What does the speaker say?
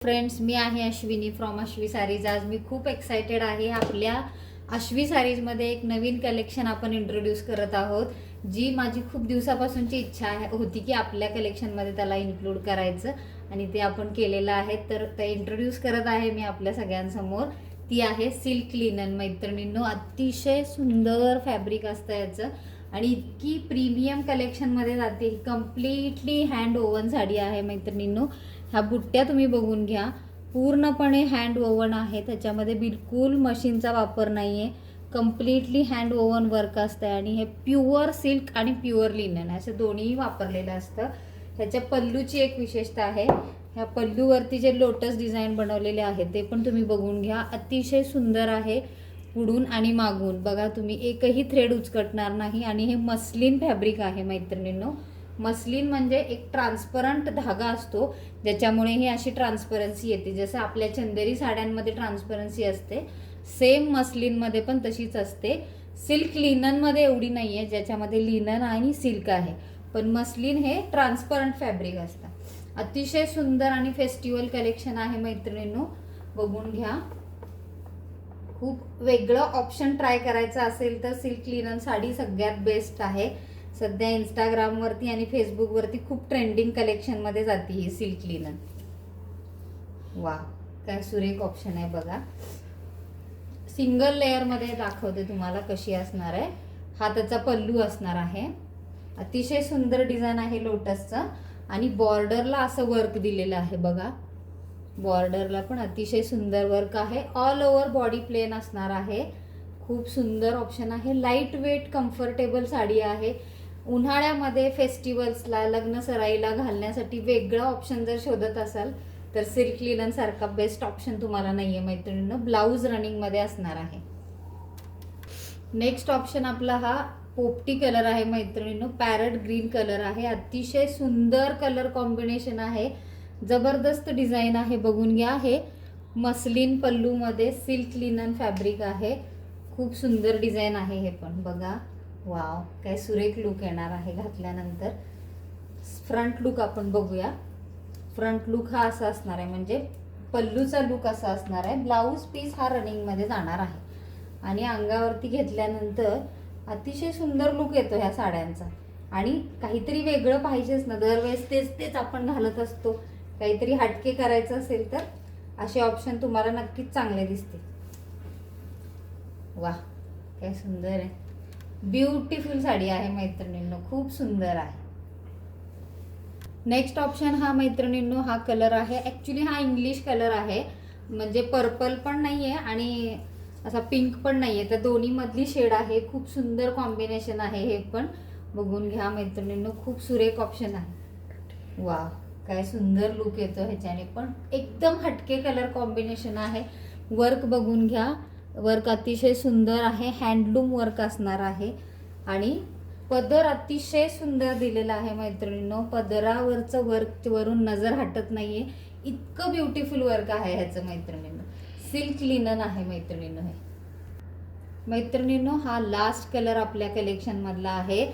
Friends, मी आहे Ashwini from अश्वी sarees. आज मी खूप एक्सायटेड आहे. आपल्या अश्वी सारीजमध्ये एक नवीन कलेक्शन आपण इंट्रोड्यूस करत आहोत, जी माझी खूप दिवसापासूनची इच्छा होती की आपल्या कलेक्शनमध्ये त्याला इन्क्लूड करायचं, आणि ते आपण केलेलं आहे. तर ते इंट्रोड्यूस करत आहे मी आपल्या सगळ्यांसमोर. ती आहे सिल्क लिनन. मैत्रिणींनो, अतिशय सुंदर फॅब्रिक असतं याचं आणि इतकी प्रीमियम कलेक्शनमध्ये जाते. कम्प्लिटली हँड ओव्हन साडी आहे मैत्रिणींनो. ह्या बुट्ट्या तुम्ही बघून घ्या, पूर्णपणे हँड ओव्हन आहे. त्याच्यामध्ये बिलकुल मशीनचा वापर नाही आहे. कम्प्लिटली हँड ओव्हन वर्क असतं आणि हे प्युअर सिल्क आणि प्युअर लिनन असं दोन्हीही वापरलेलं असतं. ह्याच्या पल्लूची एक विशेषता आहे. ह्या पल्लूवरती जे लोटस डिझाईन बनवलेले आहे ते पण तुम्ही बघून घ्या. अतिशय सुंदर आहे. पुढून आणि मागून बघा तुम्ही, एकही थ्रेड उचकटणार नाही. आणि हे मस्लिन फॅब्रिक आहे मैत्रिणींनो. मस्लिन म्हणजे एक ट्रान्सपरंट धागा असतो, ज्याच्यामुळे ही अशी ट्रान्सपरन्सी येते. जसं आपल्या चंदेरी साड्यांमध्ये ट्रान्सपरन्सी असते, सेम मस्लिनमध्ये पण तशीच असते. सिल्क लिननमध्ये एवढी नाही आहे, ज्याच्यामध्ये लिनन आणि सिल्क आहे. पण मस्लिन हे ट्रान्सपरंट फॅब्रिक असतं. अतिशय सुंदर आणि फेस्टिवल कलेक्शन आहे मैत्रिणींनो, बघून घ्या. खूप वेगळं ऑप्शन ट्राय करायचं असेल तर सिल्क लिनन साडी सगळ्यात बेस्ट आहे. सध्या इंस्टाग्रामवरती आणि फेसबुकवरती खूप ट्रेंडिंग कलेक्शनमध्ये जाते ही सिल्क लिनन. वा, काय सुरेख ऑप्शन आहे बघा. सिंगल लेअरमध्ये दाखवते तुम्हाला कशी असणार आहे. हा त्याचा पल्लू असणार आहे. अतिशय सुंदर डिझाईन आहे लोटसचं आणि बॉर्डरला असं वर्क दिलेलं आहे बघा. बॉर्डरला पण अतिशय सुंदर वर्क आहे. ऑल ओव्हर बॉडी प्लेन असणार आहे. खूप सुंदर ऑप्शन आहे. लाईट वेट कम्फर्टेबल साडी आहे. उन्हाळ्यामध्ये फेस्टिवल्सला, लग्न सराईला घालण्यासाठी वेगळा ऑप्शन जर शोधत असाल तर सिल्क लिनन सारखा बेस्ट ऑप्शन तुम्हाला नाहीये मैत्रिणींनो. ब्लाऊज रनिंगमध्ये असणार आहे. नेक्स्ट ऑप्शन आपला हा पोपटी कलर आहे मैत्रिणींनो. पॅरट ग्रीन कलर आहे. अतिशय सुंदर कलर कॉम्बिनेशन आहे. जबरदस्त डिझाईन आहे, बघून घ्या. हे मस्लिन पल्लूमध्ये सिल्क लिनन फॅब्रिक आहे. खूप सुंदर डिझाईन आहे हे पण बघा. वाव, काय सुरेख लुक येणार आहे घातल्यानंतर. फ्रंट लुक आपण बघूया. फ्रंट लुक हा असा असणार आहे, म्हणजे पल्लूचा लुक असा असणार आहे. ब्लाऊज पीस हा रनिंगमध्ये जाणार आहे आणि अंगावरती घेतल्यानंतर अतिशय सुंदर लुक येतो ह्या साड्यांचा. आणि काहीतरी वेगळं पाहिजेच ना, दरवेळेस तेच तेच आपण घालत असतो. काहीतरी हटके करायचं असेल तर असे ऑप्शन तुम्हाला नक्कीच चांगले दिसतील. वा, काय सुंदर आहे. ब्युटिफुल साडी आहे मैत्रिणींनो, खूप सुंदर आहे. नेक्स्ट ऑप्शन हा मैत्रिणींनो, हा कलर आहे. ॲक्च्युली हा इंग्लिश कलर आहे, म्हणजे पर्पल पण नाही आहे आणि असा पिंक पण नाही आहे. तर दोन्ही मधली शेड आहे. खूप सुंदर कॉम्बिनेशन आहे हे पण, बघून घ्या मैत्रिणींनो. खूप सुरेख ऑप्शन आहे. वा, काय सुंदर लुक येतो ह्याच्याने पण. एकदम हटके कलर कॉम्बिनेशन आहे. वर्क बघून घ्या. वर्क अतिशय सुंदर आहे. हँडलूम वर्क असणार आहे आणि पदर अतिशय सुंदर दिलेला आहे मैत्रिणींनो. पदरावरचं वर्क वरून नजर हटत नाहीये, इतकं ब्युटिफुल वर्क आहे ह्याचं मैत्रिणींनो. सिल्क लिनन आहे मैत्रिणींनो हे. मैत्रिणींनो, हा लास्ट कलर आपल्या कलेक्शन मधला आहे.